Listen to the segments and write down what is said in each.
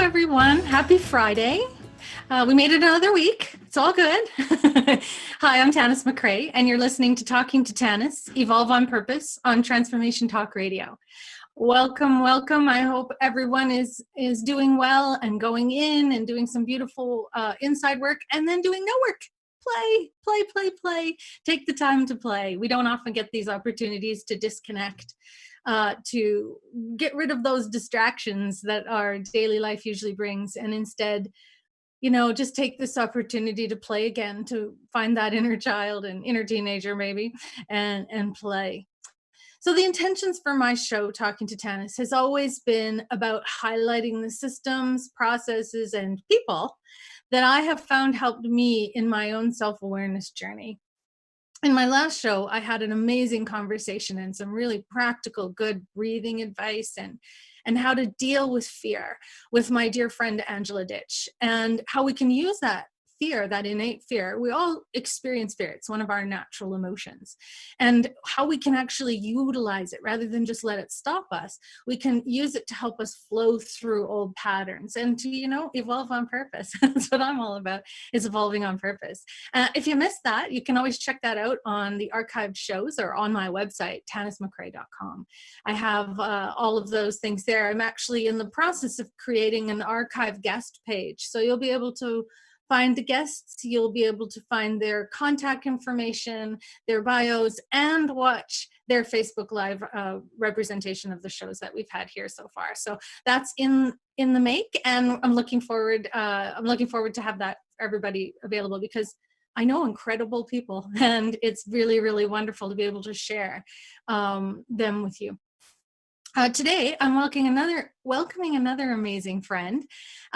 everyone. Happy Friday. We made it another week. It's all good. Hi, I'm Tanis McRae, and you're listening to Talking to Tanis, Evolve on Purpose on Transformation Talk Radio. Welcome, welcome. I hope everyone is doing well and going in and doing some beautiful inside work and then doing no work. Play. Take the time to play. We don't often get these opportunities to disconnect, to get rid of those distractions that our daily life usually brings, and instead, just take this opportunity to play again, to find that inner child and inner teenager maybe, and play. So the intentions for my show, Talking to Tanis, has always been about highlighting the systems, processes, and people that I have found helped me in my own self-awareness journey. In my last show, I had an amazing conversation and some really practical, good breathing advice and how to deal with fear with my dear friend Angela Ditch, and how we can use that fear, that innate fear. We all experience fear. It's one of our natural emotions. And how we can actually utilize it rather than just let it stop us. We can use it to help us flow through old patterns and to, evolve on purpose. That's what I'm all about, is evolving on purpose. If you missed that, you can always check that out on the archived shows or on my website, tanismcrae.com. I have all of those things there. I'm actually in the process of creating an archive guest page. So you'll be able to find the guests, you'll be able to find their contact information, their bios, and watch their Facebook Live representation of the shows that we've had here so far. So that's in the make, and I'm looking forward to have that for everybody available, because I know incredible people, and it's really, really wonderful to be able to share them with you. Today, I'm welcoming another amazing friend,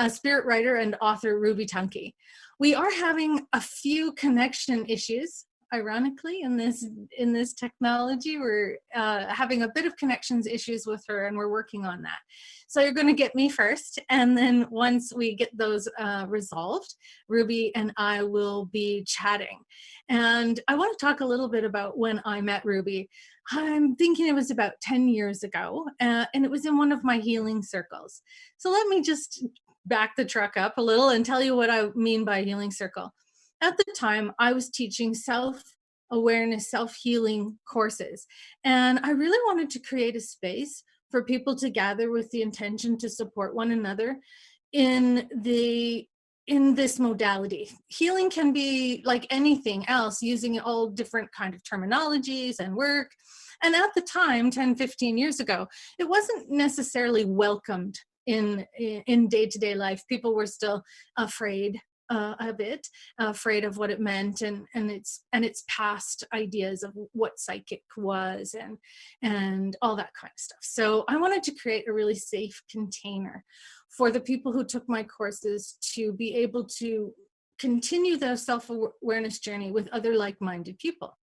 spirit writer and author Ruby Tunke. We are having a few connection issues. Ironically, in this technology, we're having a bit of connections issues with her, and we're working on that. So you're going to get me first, and then once we get those resolved, Ruby and I will be chatting. And I want to talk a little bit about when I met Ruby. I'm thinking it was about 10 years ago, and it was in one of my healing circles. So let me just back the truck up a little and tell you what I mean by healing circle. At the time, I was teaching self-awareness, self-healing courses, and I really wanted to create a space for people to gather with the intention to support one another in this modality. Healing can be like anything else, using all different kind of terminologies and work. And at the time, 10, 15 years ago, it wasn't necessarily welcomed in day-to-day life. People were still afraid a bit, afraid of what it meant, and its past ideas of what psychic was and all that kind of stuff. So I wanted to create a really safe container for the people who took my courses to be able to continue their self-awareness journey with other like-minded people.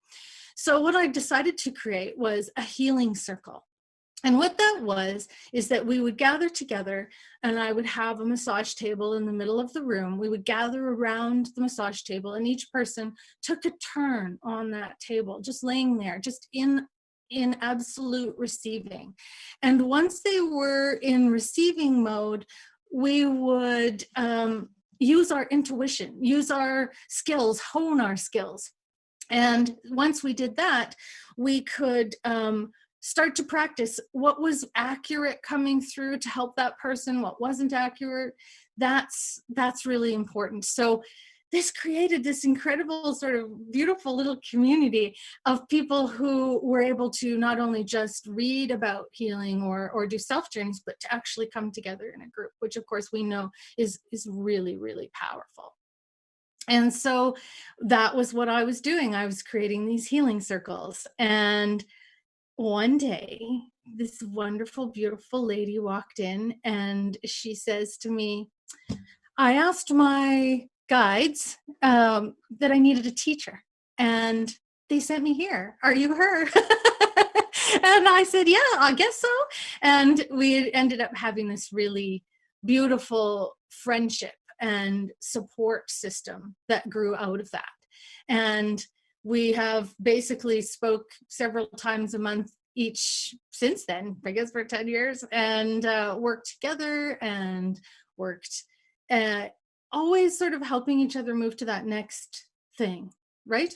So what I decided to create was a healing circle. And what that was is that we would gather together, and I would have a massage table in the middle of the room. We would gather around the massage table, and each person took a turn on that table, just laying there, just in absolute receiving. And once they were in receiving mode, we would use our intuition, use our skills, hone our skills. And once we did that, we could start to practice what was accurate coming through to help that person, what wasn't accurate. That's really important. So this created this incredible sort of beautiful little community of people who were able to not only just read about healing or do self journeys, but to actually come together in a group, which of course we know is really, really powerful. And so that was what I was doing. I was creating these healing circles. And one day, this wonderful, beautiful lady walked in, and she says to me, I asked my guides that I needed a teacher, and they sent me here. Are you her? And I said, yeah, I guess so. And we ended up having this really beautiful friendship and support system that grew out of that. And we have basically spoke several times a month each since then, I guess for 10 years, and worked together and worked always sort of helping each other move to that next thing, right?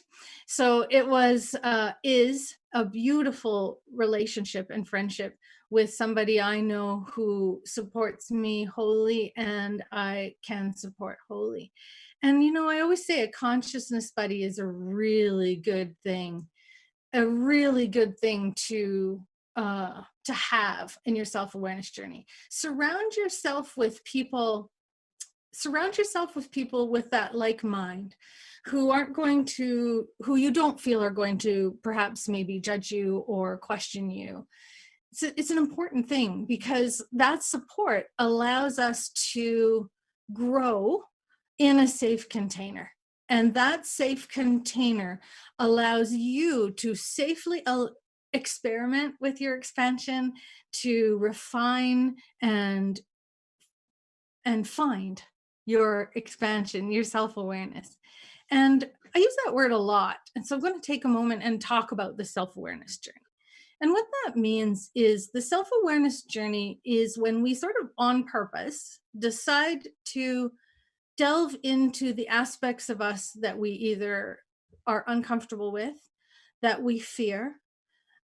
So it was is a beautiful relationship and friendship with somebody I know who supports me wholly and I can support wholly. And I always say a consciousness buddy is a really good thing, a really good thing to have in your self-awareness journey. Surround yourself with people with that like mind, who you don't feel are going to perhaps maybe judge you or question you. It's an important thing, because that support allows us to grow in a safe container. And that safe container allows you to safely experiment with your expansion, to refine and find your expansion, your self-awareness. And I use that word a lot. And so I'm going to take a moment and talk about the self-awareness journey. And what that means is the self-awareness journey is when we sort of on purpose decide to delve into the aspects of us that we either are uncomfortable with, that we fear,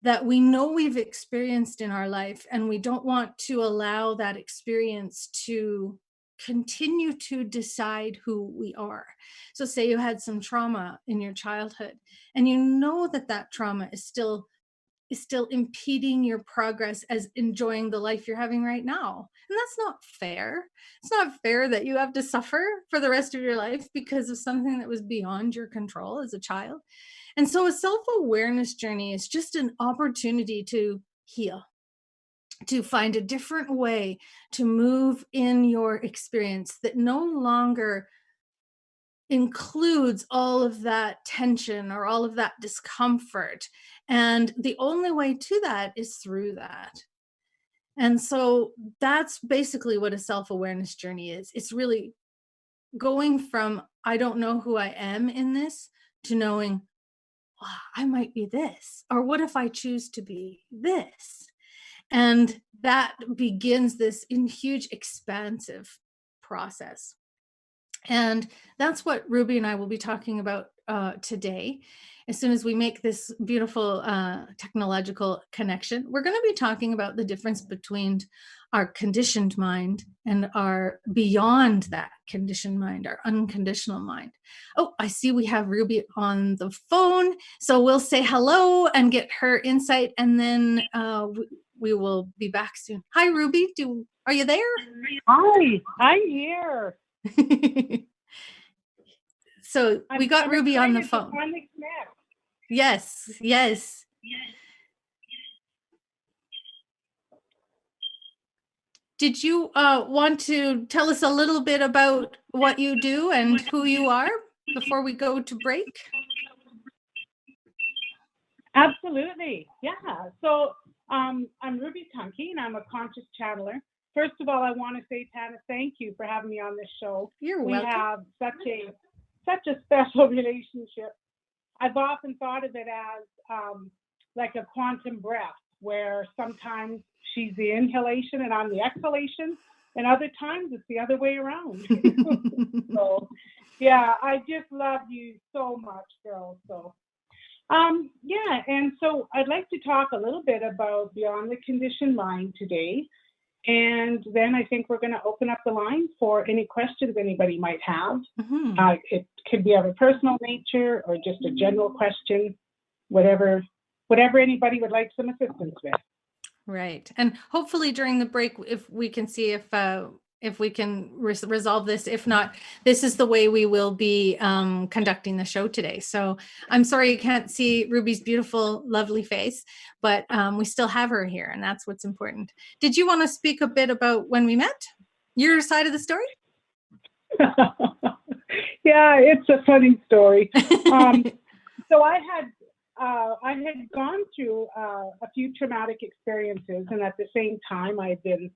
that we know we've experienced in our life, and we don't want to allow that experience to continue to decide who we are. So say you had some trauma in your childhood, and you know that trauma is still impeding your progress as enjoying the life you're having right now. And that's not fair. It's not fair that you have to suffer for the rest of your life because of something that was beyond your control as a child. And so a self-awareness journey is just an opportunity to heal, to find a different way to move in your experience that no longer includes all of that tension or all of that discomfort. And the only way to that is through that. And so that's basically what a self-awareness journey is. It's really going from, I don't know who I am in this, to knowing, oh, I might be this, or what if I choose to be this? And that begins this huge expansive process. And that's what Ruby and I will be talking about today. As soon as we make this beautiful technological connection, we're going to be talking about the difference between our conditioned mind and our beyond that conditioned mind, our unconditional mind. Oh, I see we have Ruby on the phone. So we'll say hello and get her insight, and then we will be back soon. Hi, Ruby. Are you there? Hi, I'm here. So we got Ruby on the phone. Yes. Did you want to tell us a little bit about what you do and who you are before we go to break? Absolutely. Yeah. So I'm Ruby Tunke, and I'm a conscious channeler. First of all, I want to say, Tana, thank you for having me on this show. You're welcome. We have such a special relationship. I've often thought of it as like a quantum breath, where sometimes she's the inhalation and I'm the exhalation, and other times it's the other way around. So, yeah, I just love you so much, girl. So, yeah, and so I'd like to talk a little bit about Beyond the Conditioned Mind today. And then I think we're going to open up the line for any questions anybody might have. Mm-hmm. It could be of a personal nature or just a general question, whatever anybody would like some assistance with. Right. And hopefully during the break, if we can see if we can resolve this. If not, this is the way we will be conducting the show today. So I'm sorry you can't see Ruby's beautiful, lovely face, but we still have her here, and that's what's important. Did you want to speak a bit about when we met? Your side of the story? Yeah, it's a funny story. So I had gone through a few traumatic experiences, and at the same time, I'd been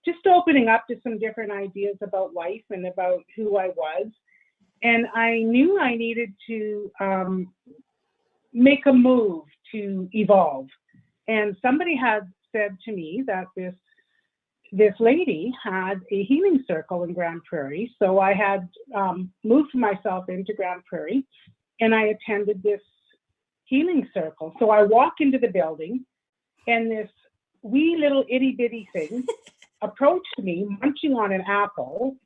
just opening up to some different ideas about life and about who I was. And I knew I needed to make a move to evolve. And somebody had said to me that this lady had a healing circle in Grand Prairie. So I had moved myself into Grand Prairie, and I attended this healing circle. So I walk into the building, and this wee little itty bitty thing approached me, munching on an apple.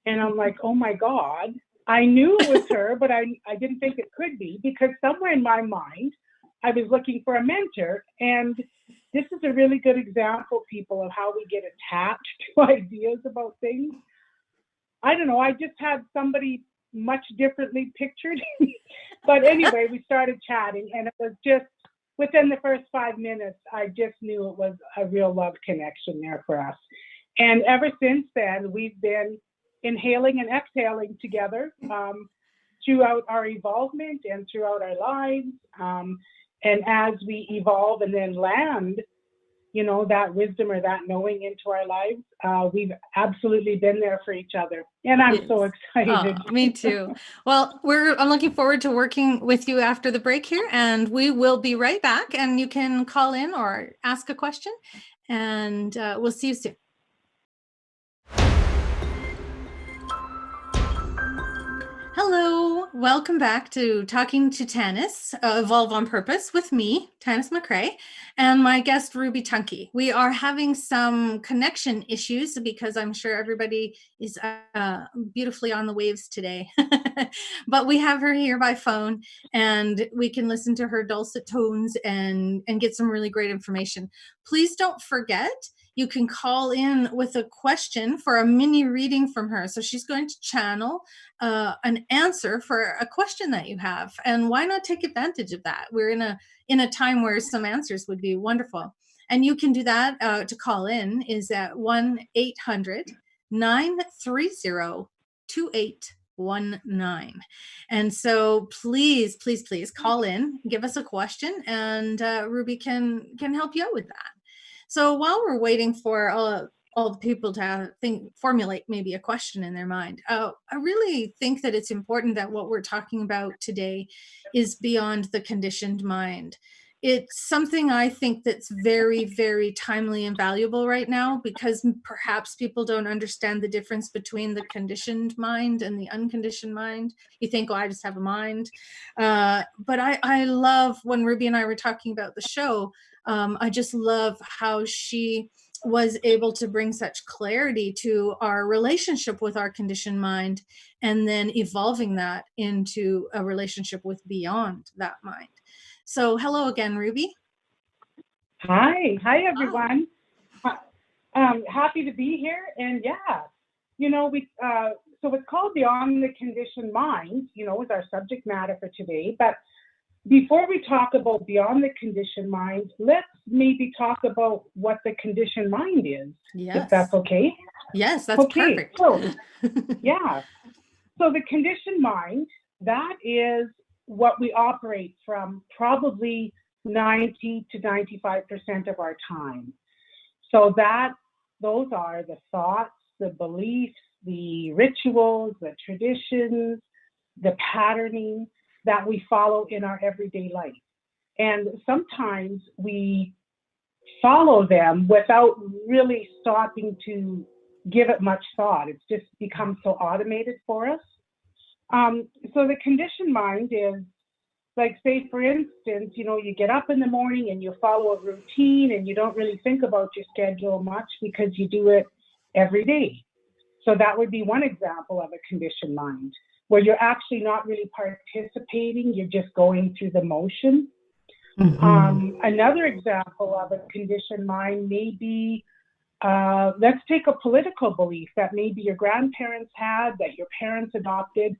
And I'm like, oh my God. I knew it was her, but I didn't think it could be, because somewhere in my mind, I was looking for a mentor. And this is a really good example, people, of how we get attached to ideas about things. I don't know, I just had somebody much differently pictured. But anyway, we started chatting, and it was just within the first 5 minutes, I just knew it was a real love connection there for us. And ever since then, we've been inhaling and exhaling together throughout our evolvement and throughout our lives. And as we evolve and then land, you know, that wisdom or that knowing into our lives, we've absolutely been there for each other. And I'm so excited. Oh, me too. Well, I'm looking forward to working with you after the break here, and we will be right back, and you can call in or ask a question, and we'll see you soon. Hello, welcome back to Talking to Tanis, Evolve on Purpose with me, Tanis McCrae, and my guest, Ruby Tunke. We are having some connection issues because I'm sure everybody is beautifully on the waves today, but we have her here by phone, and we can listen to her dulcet tones and get some really great information. Please don't forget, you can call in with a question for a mini reading from her. So she's going to channel an answer for a question that you have, and why not take advantage of that? We're in a time where some answers would be wonderful, and you can do that. To call in is at 1-800-930-2819. And so please call in, give us a question, and Ruby can help you out with that. So while we're waiting for all the people to formulate maybe a question in their mind, I really think that it's important that what we're talking about today is beyond the conditioned mind. It's something I think that's very, very timely and valuable right now, because perhaps people don't understand the difference between the conditioned mind and the unconditioned mind. You think, oh, I just have a mind. But I love when Ruby and I were talking about the show, I just love how she was able to bring such clarity to our relationship with our conditioned mind, and then evolving that into a relationship with beyond that mind. So hello again, Ruby. Hi everyone. Happy to be here. And yeah, you know, so it's called Beyond the Conditioned Mind, you know, is our subject matter for today. But before we talk about beyond the conditioned mind, let's maybe talk about what the conditioned mind is, if that's okay. Yes, that's okay, perfect. So, yeah. So the conditioned mind, that is what we operate from probably 90 to 95% of our time. So those are the thoughts, the beliefs, the rituals, the traditions, the patterning that we follow in our everyday life. And sometimes we follow them without really stopping to give it much thought. It's just become so automated for us. So the conditioned mind is like, say, for instance, you know, you get up in the morning and you follow a routine and you don't really think about your schedule much because you do it every day. So that would be one example of a conditioned mind, where you're actually not really participating, you're just going through the motion. Mm-hmm. Another example of a conditioned mind may be, let's take a political belief that maybe your grandparents had, that your parents adopted,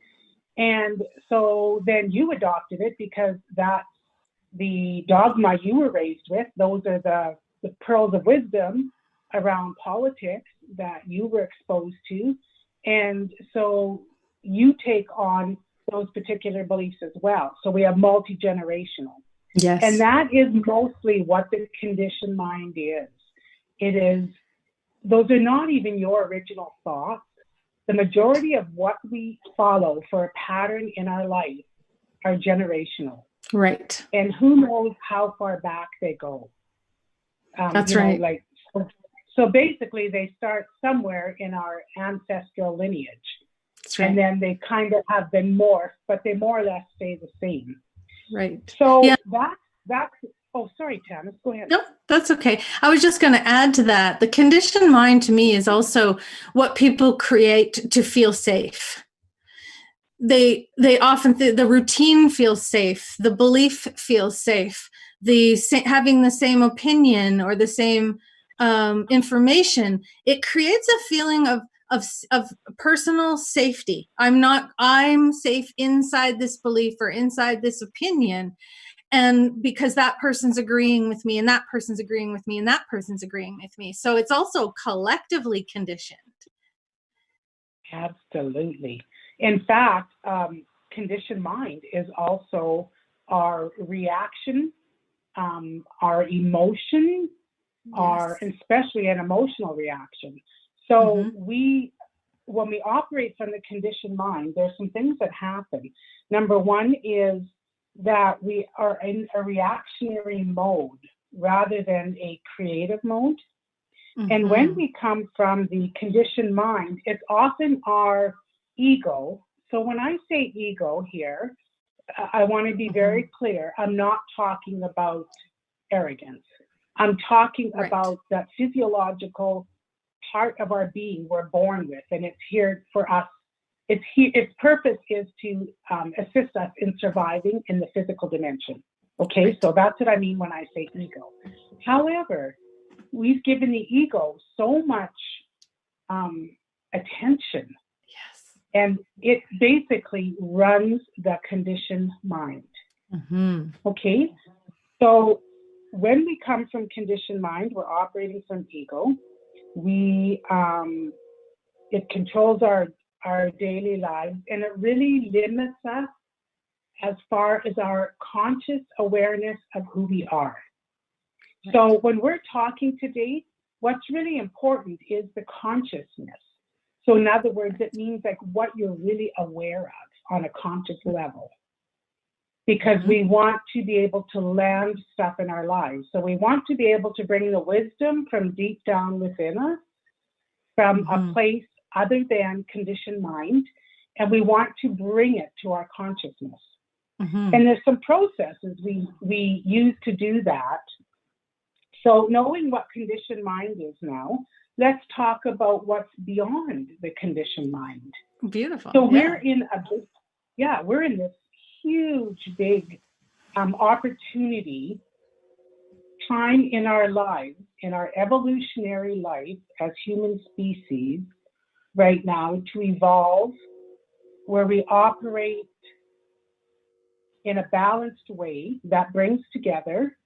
and so then you adopted it because that's the dogma you were raised with. Those are the pearls of wisdom around politics that you were exposed to. And so you take on those particular beliefs as well. So we have multi-generational. Yes. And that is mostly what the conditioned mind is. Those are not even your original thoughts. The majority of what we follow for a pattern in our life are generational. Right. And who knows how far back they go. That's right. Like, so basically they start somewhere in our ancestral lineage. That's right. And then they kind of have been morphed, but they more or less stay the same. Right. So yeah. that's, oh, sorry, Tanis, go ahead. No, that's okay. I was just going to add to that. The conditioned mind to me is also what people create to feel safe. They often the routine feels safe, the belief feels safe, having the same opinion or the same information. It creates a feeling of personal safety. I'm safe inside this belief or inside this opinion. And because that person's agreeing with me and that person's agreeing with me and that person's agreeing with me. So it's also collectively conditioned. Absolutely. In fact, conditioned mind is also our reaction, our emotion, Yes. especially an emotional reaction. So when we operate from the conditioned mind, there's some things that happen. Number one is that we are in a reactionary mode rather than a creative mode. And when we come from the conditioned mind, it's often our ego. So when I say ego here, I want to be very clear. I'm not talking about arrogance. I'm talking about that physiological part of our being we're born with, and it's here for us. Its purpose is to assist us in surviving in the physical dimension. Okay, so that's what I mean when I say ego. However, we've given the ego so much attention. Yes. And it basically runs the conditioned mind. Okay? So when we come from conditioned mind, we're operating from ego. It controls our daily lives, and it really limits us as far as our conscious awareness of who we are. Right. So when we're talking today, what's really important is the consciousness. So in other words, it means like what you're really aware of on a conscious level. Because we want to be able to land stuff in our lives. So we want to be able to bring the wisdom from deep down within us, from a place other than conditioned mind, and we want to bring it to our consciousness. And there's some processes we use to do that. So knowing what conditioned mind is now, let's talk about what's beyond the conditioned mind. Beautiful. So we're in this huge, big opportunity, time in our lives, in our evolutionary life as human species right now, to evolve where we operate in a balanced way that brings together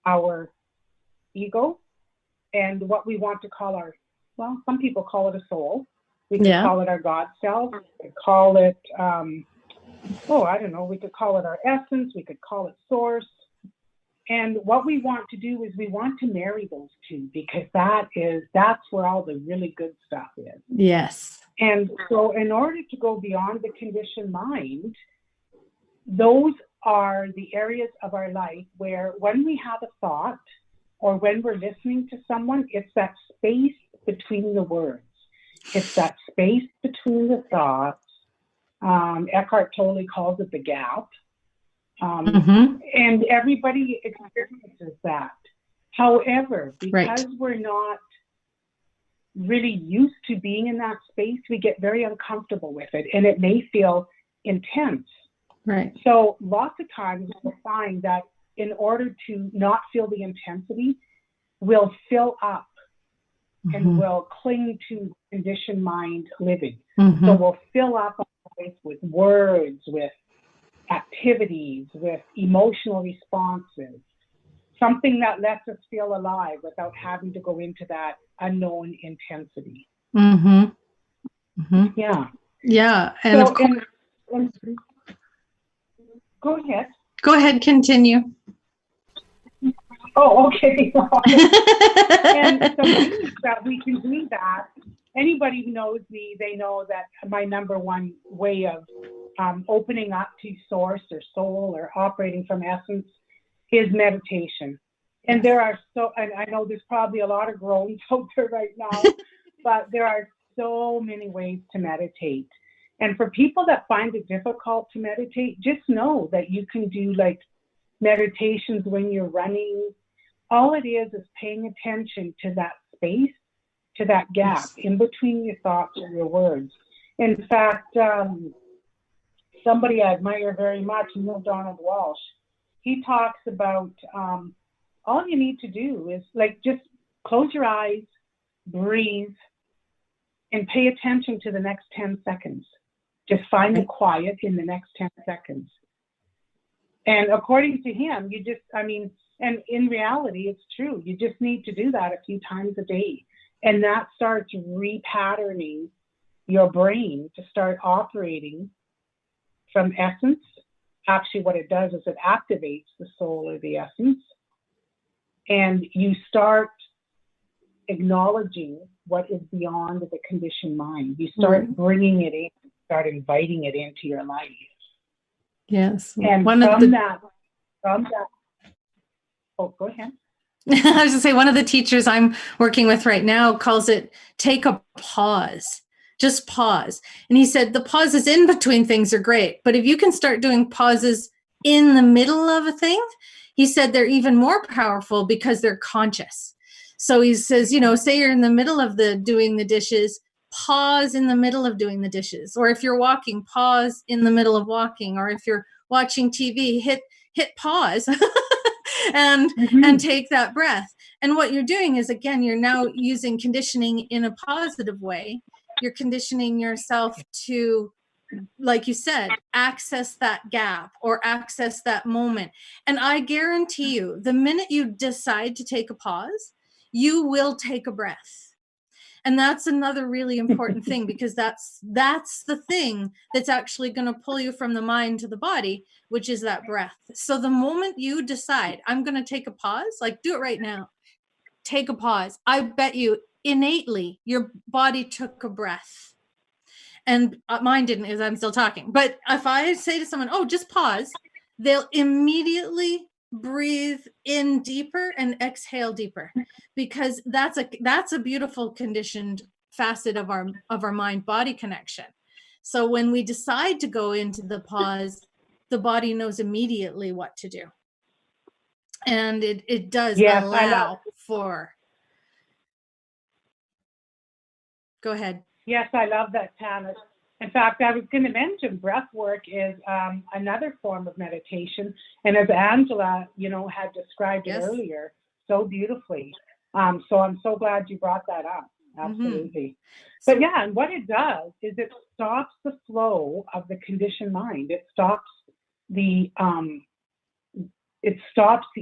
our ego and what we want to call some people call it a soul. We could call it our God self. We could call it, we could call it our essence. We could call it source. And what we want to do is we want to marry those two, because that's where all the really good stuff is. Yes. And so in order to go beyond the conditioned mind, those are the areas of our life where when we have a thought or when we're listening to someone, it's that space between the words. It's that space between the thoughts. Eckhart Tolle calls it the gap. And everybody experiences that. However, because we're not really used to being in that space, we get very uncomfortable with it, and it may feel intense. Right. So lots of times we'll find that in order to not feel the intensity, we'll fill up and we'll cling to conditioned mind living. So we'll fill up our life with words, with activities, with emotional responses, something that lets us feel alive without having to go into that unknown intensity. Yeah. Yeah. And so, of course, go ahead. Go ahead, continue. Oh, okay. And the ways that we can do that, anybody who knows me, they know that my number one way of opening up to source or soul or operating from essence is meditation. And Yes. there are and I know there's probably a lot of groans out there right now, but there are so many ways to meditate. And for people that find it difficult to meditate, just know that you can do like meditations when you're running. All it is paying attention to that space, to that gap Yes. in between your thoughts and your words. In fact, somebody I admire very much, Donald Walsh, he talks about all you need to do is like just close your eyes, breathe, and pay attention to the next 10 seconds. Just find the quiet in the next 10 seconds. And according to him, and in reality, it's true. You just need to do that a few times a day. And that starts repatterning your brain to start operating from essence. Actually, what it does is it activates the soul or the essence. And you start acknowledging what is beyond the conditioned mind. You start bringing it in, start inviting it into your life. Yes. And from that, oh, go ahead. I was going to say, one of the teachers I'm working with right now calls it take a pause. Just pause. And he said the pauses in between things are great, but if you can start doing pauses in the middle of a thing, he said they're even more powerful because they're conscious. So he says, say you're in the middle of doing the dishes, pause in the middle of doing the dishes. Or if you're walking, pause in the middle of walking. Or if you're watching TV, hit pause and take that breath. And what you're doing is, again, you're now using conditioning in a positive way. You're conditioning yourself to, like you said, access that gap or access that moment. And I guarantee you, the minute you decide to take a pause, you will take a breath. And that's another really important thing, because that's the thing that's actually going to pull you from the mind to the body, which is that breath. So the moment you decide, I'm going to take a pause, like do it right now, take a pause. I bet you innately your body took a breath. And mine didn't, as I'm still talking. But if I say to someone, oh, just pause, they'll immediately breathe in deeper and exhale deeper, because that's a beautiful conditioned facet of our mind body connection. So when we decide to go into the pause, the body knows immediately what to do. And it does allow for. Go ahead. Yes, I love that, Tannis. In fact, I was going to mention breathwork is another form of meditation. And as Angela, had described it earlier so beautifully. So I'm so glad you brought that up. Absolutely. But yeah, and what it does is it stops the flow of the conditioned mind. It stops the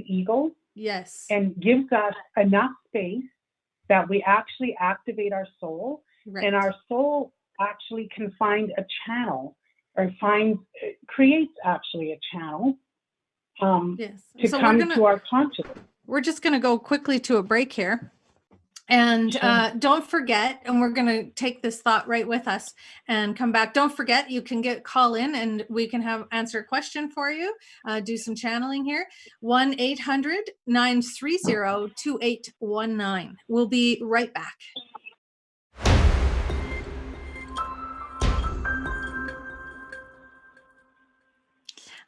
ego. Yes. And gives us enough space that we actually activate our soul. Right. And our soul actually can find a channel, or creates actually a channel to come to our consciousness. We're just going to go quickly to a break here. And don't forget, and we're going to take this thought right with us and come back. Don't forget, you can call in and we can answer a question for you, do some channeling here. 1-800-930-2819. We'll be right back.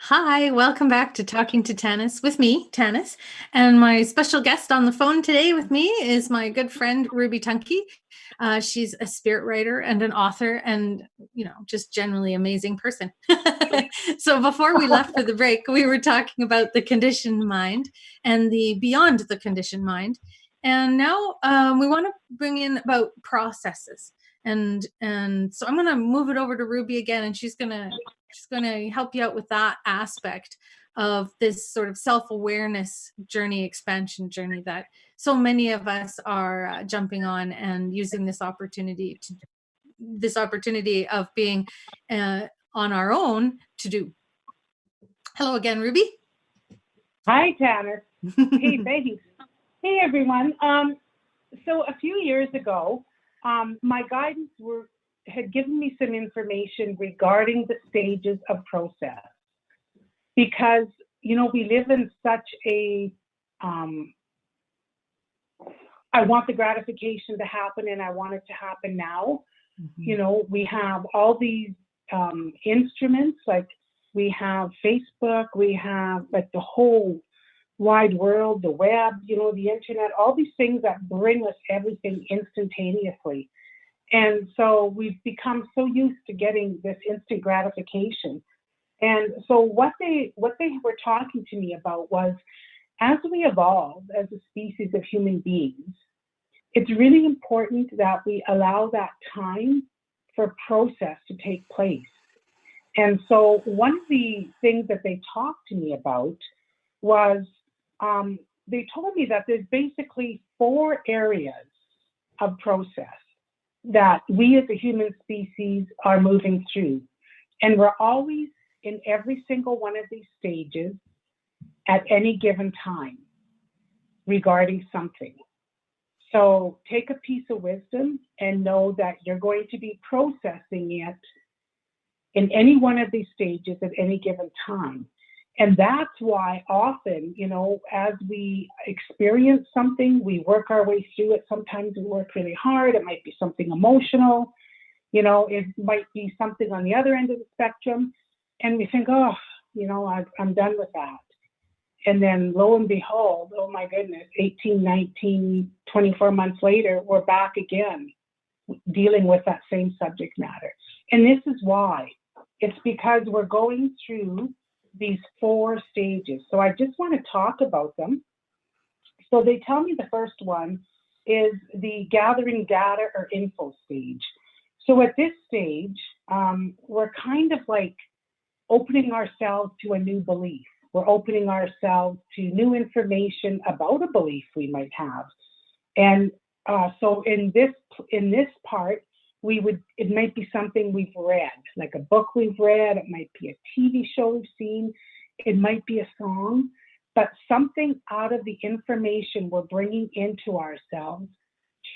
Hi, welcome back to Talking to Tannis with me, Tannis. And my special guest on the phone today with me is my good friend, Ruby Tunke. She's a spirit writer and an author and, just generally amazing person. So before we left for the break, we were talking about the conditioned mind and the beyond the conditioned mind. And now we want to bring in about processes. And so I'm going to move it over to Ruby again, and she's going to help you out with that aspect of this sort of self-awareness journey, expansion journey that so many of us are jumping on and using this opportunity of being on our own to do. Hello again, Ruby. Hi, Tannis. Hey, thanks. Hey, everyone. So a few years ago, my guidance had given me some information regarding the stages of process, because we live in such a I want the gratification to happen and I want it to happen now. You know, we have all these instruments, like we have Facebook, we have like the whole wide world, the web, you know, the internet, all these things that bring us everything instantaneously. And so we've become so used to getting this instant gratification. And so what they were talking to me about was, as we evolve as a species of human beings, it's really important that we allow that time for process to take place. And so one of the things that they talked to me about was, they told me that there's basically 4 areas of process that we as a human species are moving through. And we're always in every single one of these stages at any given time regarding something. So take a piece of wisdom and know that you're going to be processing it in any one of these stages at any given time. And that's why often, you know, as we experience something, we work our way through it. Sometimes we work really hard. It might be something emotional. You know, it might be something on the other end of the spectrum. And we think, oh, you know, I'm done with that. And then lo and behold, oh my goodness, 18, 19, 24 months later, we're back again dealing with that same subject matter. And this is why. It's because we're going through these 4 stages. So I just want to talk about them. So they tell me the first one is the gathering data or info stage. So at this stage, we're kind of like opening ourselves to a new belief. We're opening ourselves to new information about a belief we might have. And so in this part, it might be something we've read, like a book we've read, it might be a TV show we've seen, it might be a song, but something out of the information we're bringing into ourselves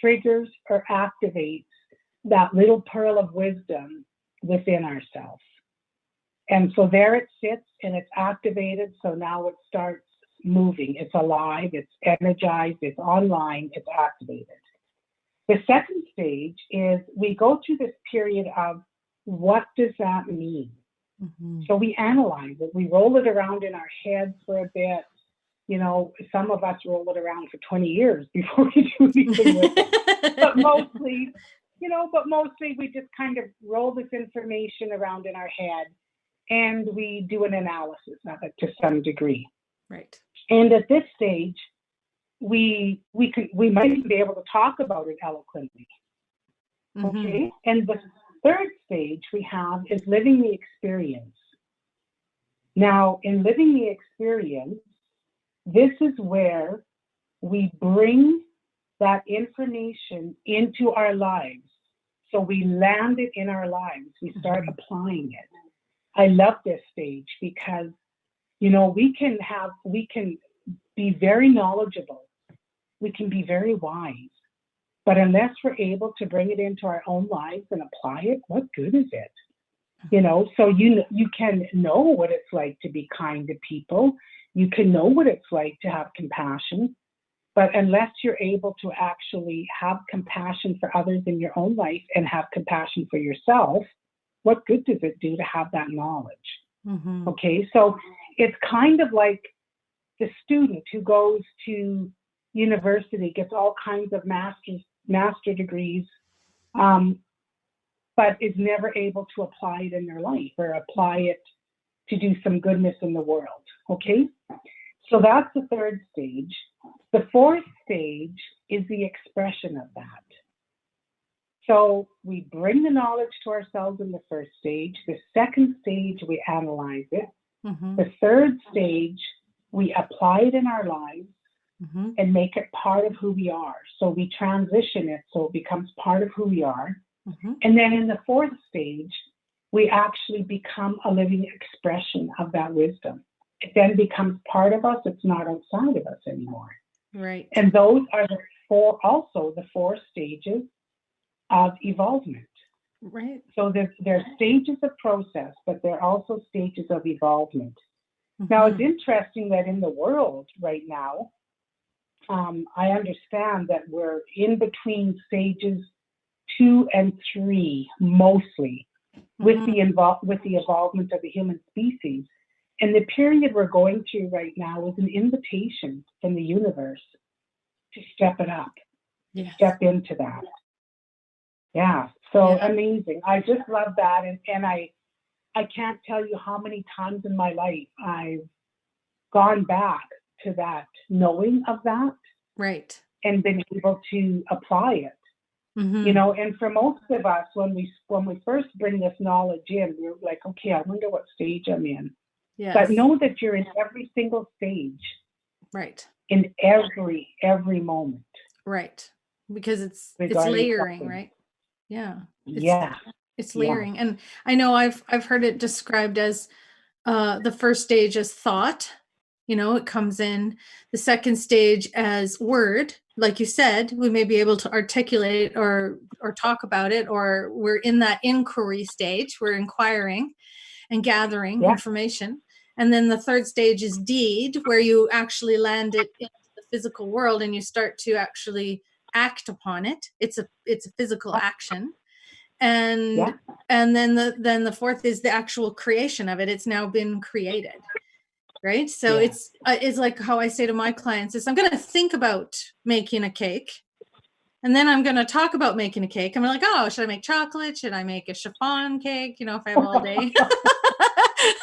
triggers or activates that little pearl of wisdom within ourselves. And so there it sits and it's activated. So now it starts moving. It's alive, it's energized, it's online, it's activated. The second stage is we go through this period of what does that mean? So we analyze it. We roll it around in our heads for a bit. You know, some of us roll it around for 20 years before we do anything with it. But mostly we just kind of roll this information around in our head and we do an analysis of it to some degree. Right. And at this stage, we might even be able to talk about it eloquently. Okay. And the third stage we have is living the experience. Now, in living the experience, this is where we bring that information into our lives. So we land it in our lives. We start applying it. I love this stage because, you know, we can be very knowledgeable. We can be very wise. But unless we're able to bring it into our own lives and apply it, what good is it? You know, so you can know what it's like to be kind to people. You can know what it's like to have compassion. But unless you're able to actually have compassion for others in your own life and have compassion for yourself, what good does it do to have that knowledge? Okay, so it's kind of like the student who goes to university, gets all kinds of master degrees, but is never able to apply it in their life or apply it to do some goodness in the world. Okay, so that's the third stage. The fourth stage is the expression of that. So we bring the knowledge to ourselves in the first stage. The second stage, we analyze it. The third stage, we apply it in our lives and make it part of who we are. So we transition it so it becomes part of who we are. And then in the fourth stage, we actually become a living expression of that wisdom. It then becomes part of us. It's not outside of us anymore. Right. And those are the four stages of evolvement. Right. So there's stages of process, but there are also stages of evolvement. Now, it's interesting that in the world right now, I understand that we're in between stages 2 and 3, mostly, with the evolvement of the human species. And the period we're going through right now is an invitation from the universe to step it up, Yes. step into that. Yeah, so amazing. I just love that. And I can't tell you how many times in my life I've gone back to that knowing of that. Right. And been able to apply it. You know, and for most of us, when we first bring this knowledge in, we're like, okay, I wonder what stage I'm in. Yes. But know that you're in every single stage. Right. In every moment. Right. Because it's regarding layering, something. right? Yeah. It's Yeah. layering. And I know I've heard it described as the first stage as thought. You know, it comes in. The second stage as word, like you said, we may be able to articulate or talk about it, or we're in that inquiry stage. We're inquiring and gathering information. And then the third stage is deed, where you actually land it into the physical world and you start to actually act upon it. It's a physical action. And then the fourth is the actual creation of it. It's now been created. Right. So it's like how I say to my clients is I'm going to think about making a cake. And then I'm going to talk about making a cake. I'm like, oh, should I make chocolate? Should I make a chiffon cake? You know, if I have all day.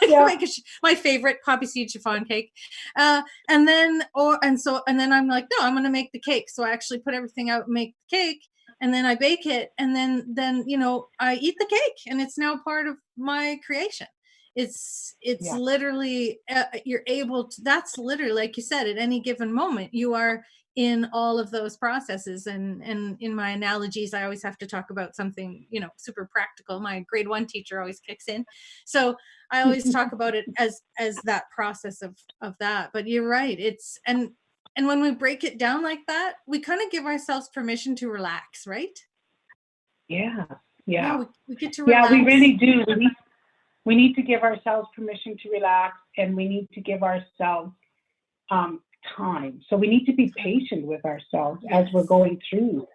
Make my favorite poppy seed chiffon cake. And then I'm like, no, I'm going to make the cake. So I actually put everything out and make the cake. And then I bake it. And then, you know, I eat the cake and it's now part of my creation. It's literally, you're able to, that's literally, like you said, at any given moment, you are in all of those processes. And in my analogies, I always have to talk about something, you know, super practical. My grade 1 teacher always kicks in. So I always talk about it as that process of that. But you're right. It's, and when we break it down like that, we kind of give ourselves permission to relax, right? Yeah. We get to relax. Yeah, we really do. We need to give ourselves permission to relax, and we need to give ourselves time. So we need to be patient with ourselves as we're going through.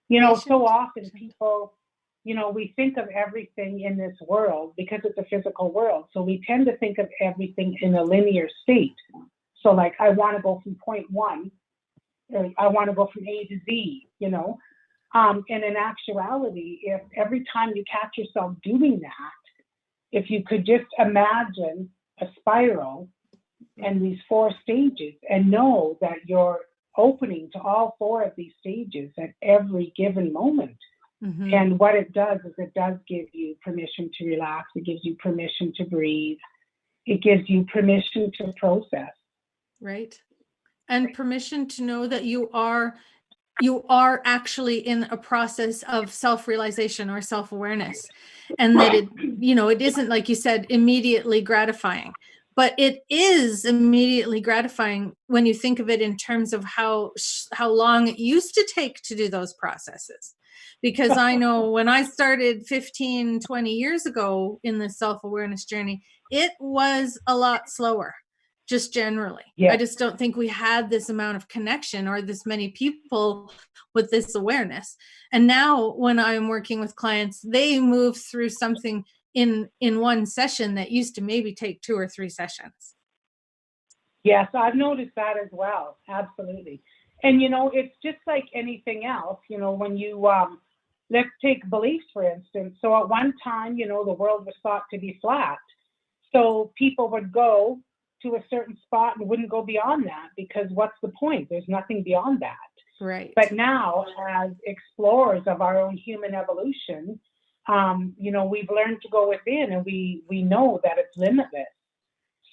You know, so often people, you know, we think of everything in this world because it's a physical world. So we tend to think of everything in a linear state. So like, I want to go from point 1, or I want to go from A to Z, you know. And in actuality, if every time you catch yourself doing that, if you could just imagine a spiral and these 4 stages and know that you're opening to all 4 of these stages at every given moment. And what it does is it does give you permission to relax. It gives you permission to breathe. It gives you permission to process. Right. And permission to know that you are actually in a process of self-realization or self-awareness, and that it, you know, it isn't, like you said, immediately gratifying, but it is immediately gratifying when you think of it in terms of how long it used to take to do those processes. Because I know when I started 15, 20 years ago in the self-awareness journey, it was a lot slower. Just generally. I just don't think we had this amount of connection or this many people with this awareness. And now when I'm working with clients, they move through something in one session that used to maybe take 2 or 3 sessions. Yes, I've noticed that as well. Absolutely. And, you know, it's just like anything else, you know, when you, let's take beliefs, for instance. So at one time, you know, the world was thought to be flat. So people would go to a certain spot and wouldn't go beyond that, because what's the point? There's nothing beyond that. Right. But now, as explorers of our own human evolution, you know, we've learned to go within, and we know that it's limitless.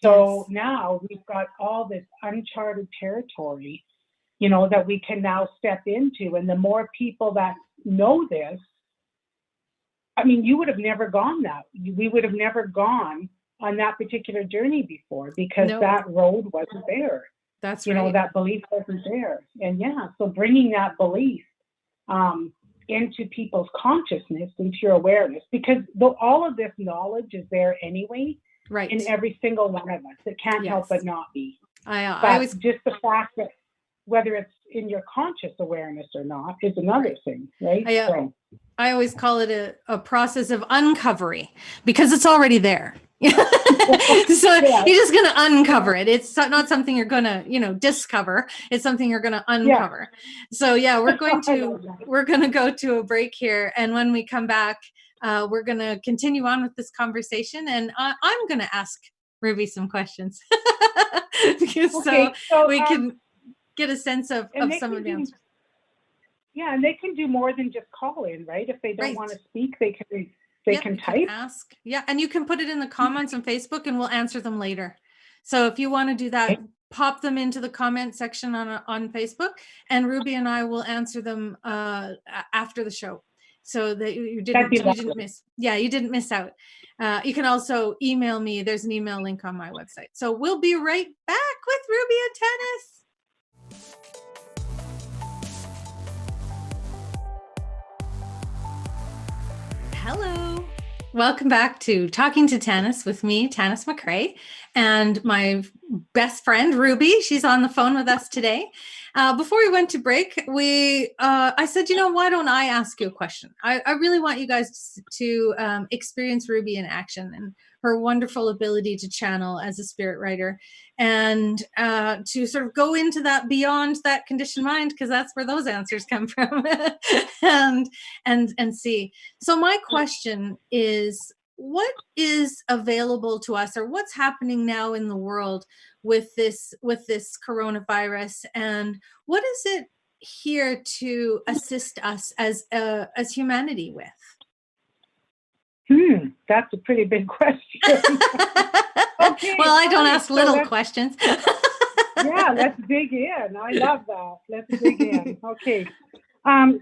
So now we've got all this uncharted territory, you know, that we can now step into. And the more people that know this, I mean, you would have never gone that. We would have never gone on that particular journey before, because that road wasn't there. That's right. You know, that belief wasn't there. And so bringing that belief into people's consciousness, into your awareness, because all of this knowledge is there anyway, in every single one of us. It can't help but not be. I always just the fact that whether it's in your conscious awareness or not is another thing, right? I always call it a process of uncovery because it's already there. So you're just going to uncover it. It's not something you're going to, discover. It's something you're going to uncover. So we're going to go to a break here. And when we come back, we're going to continue on with this conversation. And I'm going to ask Ruby some questions because so we can get a sense of some of the answers. Yeah, and they can do more than just call in, right? If they don't want to speak, they can type. Ask. Yeah, and you can put it in the comments on Facebook and we'll answer them later. So if you want to do that, pop them into the comment section on Facebook, and Ruby and I will answer them after the show, so that you didn't miss. Yeah, you didn't miss out. You can also email me. There's an email link on my website. So we'll be right back with Ruby and Tennis. Hello. Welcome back to Talking to Tanis with me, Tanis McCrae, and my best friend, Ruby. She's on the phone with us today. Before we went to break, I said, why don't I ask you a question? I really want you guys to experience Ruby in action and her wonderful ability to channel as a spirit writer, and to sort of go into that beyond that conditioned mind, because that's where those answers come from, and see. So my question is, what is available to us, or what's happening now in the world with this coronavirus, and what is it here to assist us as humanity with? That's a pretty big question. Okay, well, I don't ask little questions. Let's dig in. I love that. Let's dig in. Okay.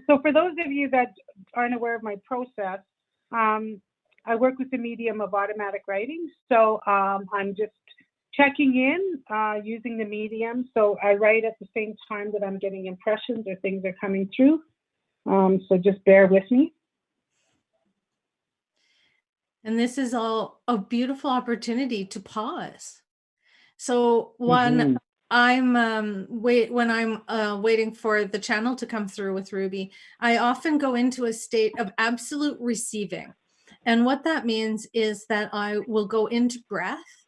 So for those of you that aren't aware of my process, I work with the medium of automatic writing. So I'm just checking in using the medium. So I write at the same time that I'm getting impressions or things are coming through. So just bear with me. And this is all a beautiful opportunity to pause. So when I'm waiting for the channel to come through with Ruby, I often go into a state of absolute receiving. And what that means is that I will go into breath.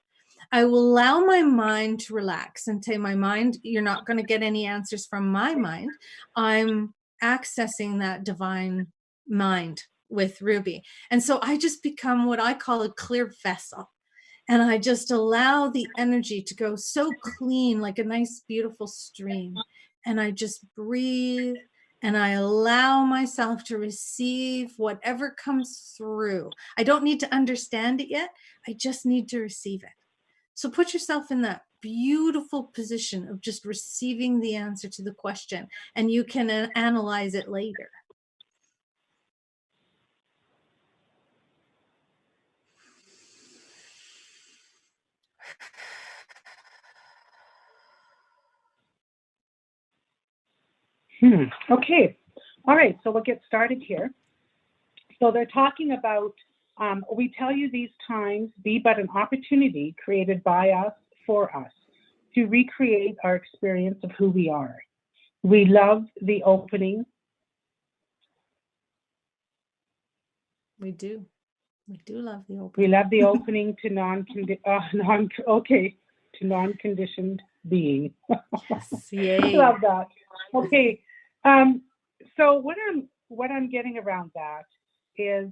I will allow my mind to relax and say, my mind, you're not going to get any answers from my mind. I'm accessing that divine mind with Ruby. And so I just become what I call a clear vessel. And I just allow the energy to go so clean, like a nice, beautiful stream. And I just breathe, and I allow myself to receive whatever comes through. I don't need to understand it yet. I just need to receive it. So put yourself in that beautiful position of just receiving the answer to the question, and you can analyze it later. Okay. All right. So we'll get started here. So they're talking about, we tell you these times be but an opportunity created by us for us to recreate our experience of who we are. We love the opening. We do. We do love the opening. We love the opening to non-conditioned being. Yes, yay. I love that. Okay. So what I'm getting around that is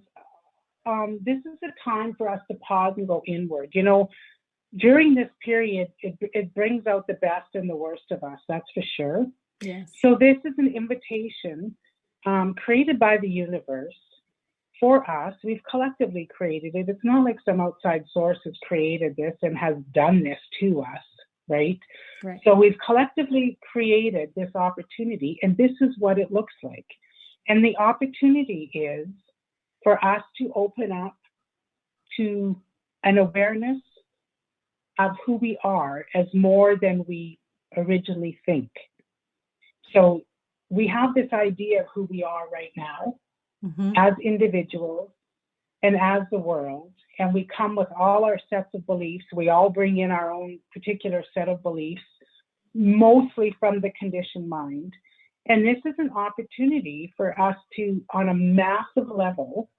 this is a time for us to pause and go inward. During this period, it brings out the best and the worst of us, that's for sure. Yes. So this is an invitation created by the universe for us. We've collectively created it. It's not like some outside source has created this and has done this to us, right? Right. So we've collectively created this opportunity, and this is what it looks like. And the opportunity is for us to open up to an awareness of who we are as more than we originally think. So we have this idea of who we are right now as individuals and as the world, and we come with all our sets of beliefs. We all bring in our own particular set of beliefs mostly from the conditioned mind. And this is an opportunity for us to, on a massive level,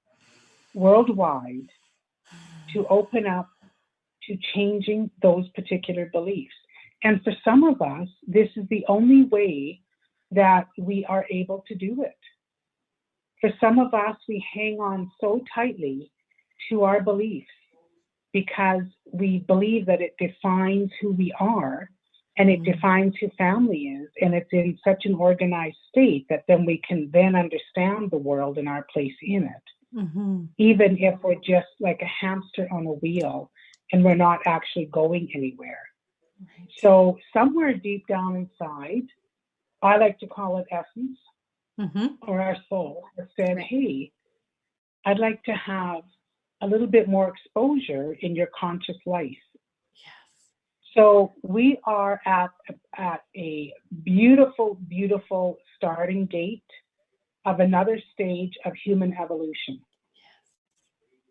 worldwide, to open up to changing those particular beliefs. And for some of us, this is the only way that we are able to do it. For some of us, we hang on so tightly to our beliefs because we believe that it defines who we are and it defines who family is. And it's in such an organized state that then we can then understand the world and our place in it. Even if we're just like a hamster on a wheel and we're not actually going anywhere. Right. So somewhere deep down inside, I like to call it essence, or our soul, has said, hey, I'd like to have a little bit more exposure in your conscious life. Yes. So we are at a beautiful, beautiful starting gate of another stage of human evolution. Yes.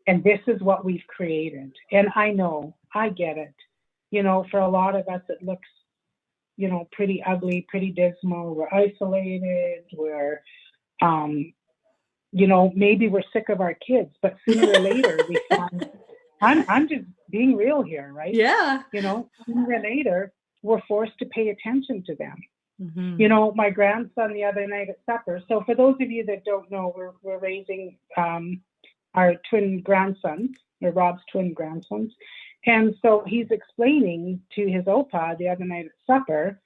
And this is what we've created. And I know, I get it. You know, for a lot of us, it looks, you know, pretty ugly, pretty dismal. We're isolated. We're, you know, maybe we're sick of our kids, but sooner or later we find, I'm just being real here, right? Yeah. You know, sooner or later, we're forced to pay attention to them. You know, my grandson the other night at supper. So for those of you that don't know, we're raising our twin grandsons, or Rob's twin grandsons. And so he's explaining to his opa the other night at supper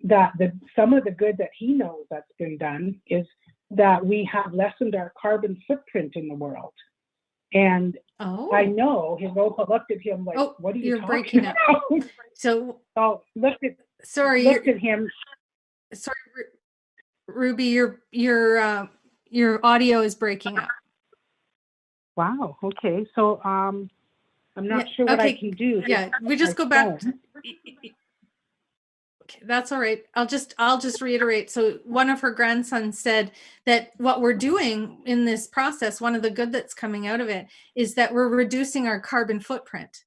that some of the good that he knows that's been done is that we have lessened our carbon footprint in the world. And I know his opa looked at him like, what are you talking breaking about? Up. So looked at him. Sorry, Ruby, your audio is breaking up. Wow. Okay. So I'm not sure what I can do. Yeah, we just go back. Okay, that's all right. I'll just reiterate. So one of her grandsons said that what we're doing in this process, one of the good that's coming out of it, is that we're reducing our carbon footprint.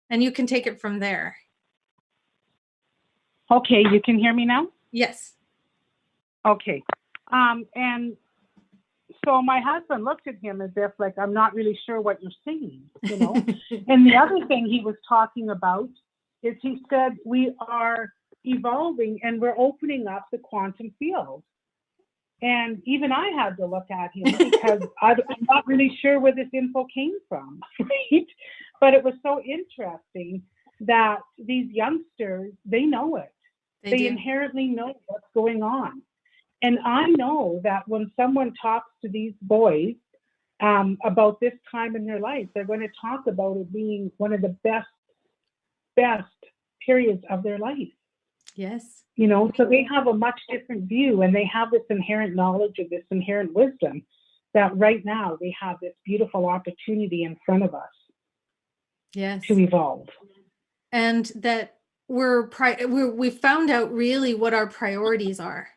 And you can take it from there. Okay, you can hear me now? Yes. Okay. And so my husband looked at him as if like, I'm not really sure what you're saying, you know? And the other thing he was talking about is he said, we are evolving and we're opening up the quantum field. And even I had to look at him because I'm not really sure where this info came from, right? But it was so interesting that these youngsters, they know it. They inherently know what's going on. And I know that when someone talks to these boys about this time in their life, they're going to talk about it being one of the best periods of their life. Yes. You know, so they have a much different view and they have this inherent knowledge of this inherent wisdom that right now they have this beautiful opportunity in front of us. Yes. To evolve. And that we found out really what our priorities are.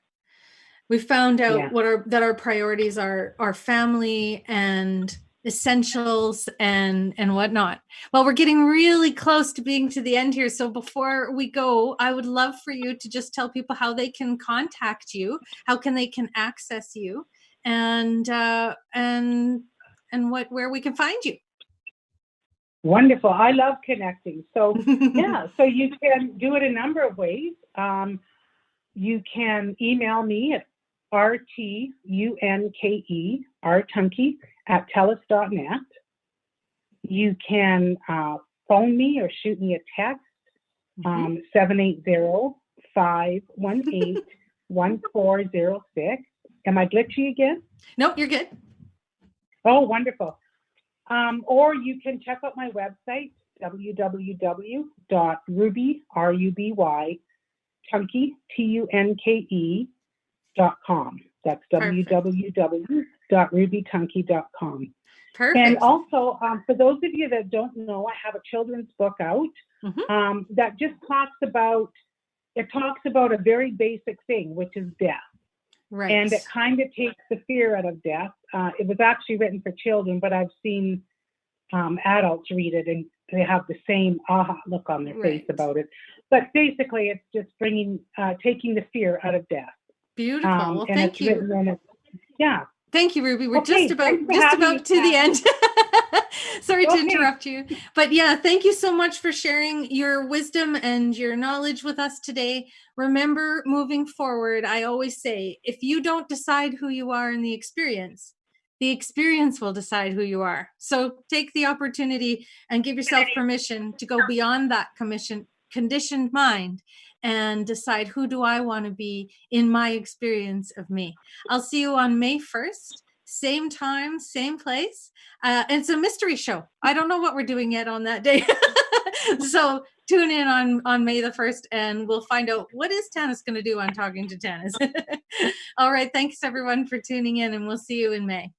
We found out that our priorities are our family and essentials and whatnot. Well, we're getting really close to being to the end here. So before we go, I would love for you to just tell people how they can contact you, how they can access you, and where we can find you. Wonderful. I love connecting. So so you can do it a number of ways. You can email me at rtunke@telus.net. You can phone me or shoot me a text, 780-518-1406. Am I glitchy again? No, you're good. Oh, wonderful. Or you can check out my website, www.ruby.com. That's www.rubytunke.com. Perfect. And also, for those of you that don't know, I have a children's book out that just talks about a very basic thing, which is death. Right. And it kind of takes the fear out of death. It was actually written for children, but I've seen adults read it, they have the same aha look on their face Right. about it. But basically, it's just taking the fear out of death. Beautiful. Well, And thank it's you. written in it. Yeah. Thank you, Ruby. We're Okay, thanks for having me, just about to the end. Sorry to Okay. interrupt you. But yeah, thank you so much for sharing your wisdom and your knowledge with us today. Remember, moving forward, I always say, if you don't decide who you are in the experience will decide who you are. So take the opportunity and give yourself permission to go beyond that conditioned mind and decide, who do I want to be in my experience of me? I'll see you on May 1st, same time, same place. It's a mystery show. I don't know what we're doing yet on that day. So tune in on May the 1st and we'll find out what is Tanis going to do on Talking to Tanis. All right. Thanks everyone for tuning in, and we'll see you in May.